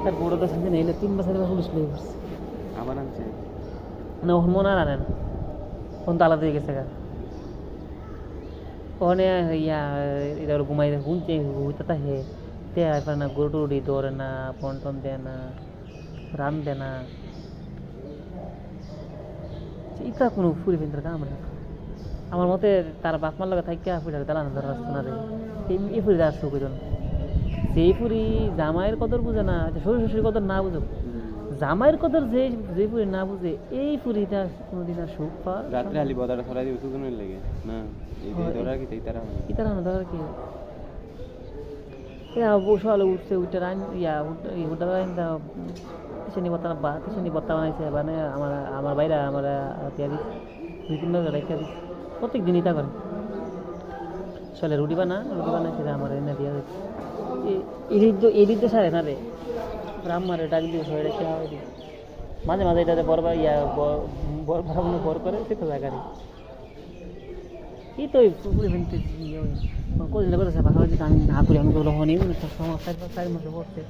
তার বড় তো শান্তি নেই 3 বছর পুলিশ লেগে পড়ছে আবার আনছে না ওখানে মনে আর আনে না ফোন তো আলাদা হয়ে গেছে গা ওখানে ইয়া এটা ঘুমাই ঘুমতে ঘুরতে হে তে আইফার না গরু টুরি দৌড়ে না ফোন টোন দেয় না রান দেয় না ইটা কোনো ফুরি ফিন্টার কাম না আমার মতে তার বাপ মার লগে থাইকা ফুটার দালান ধর রাস্তা না রে এই ফুরি আর সুখ হইতো না সেই ফুরি জামাইয়ের কদর বুঝে না শ্বশুর শ্বশুর কদর না বুঝুক জামাইয়ের কদর যে যে ফুরি না বুঝে এই ফুরিটা কোনোদিন আর সুখ পাওয়ার রাত্রে আলি বদাটা ছড়াই দিবে সুজনের লাগে না এই যে ধরার কি তাই তারা কি তারা না ধর কি সকালে উঠছে উঠে রান উঠা রান কিষানি বত্তা বানাইছে মানে আমার বাইরা আমার তিয়া দিস 2-3 রেখে দিস প্রত্যেক দিনই তা করে চলে রুটি বানাইছে আমার এনে দিয়া দিচ্ছে এদিক সারে না রে ব্রাহ্মারে ডাক দিয়ে সবাই রেখে মাঝে মাঝে এটাতে বর বর করে সে তো জায়গা নেই এই তো কদিন করে আমি না করি আমি তো হনি 4 মাসে পড়ছে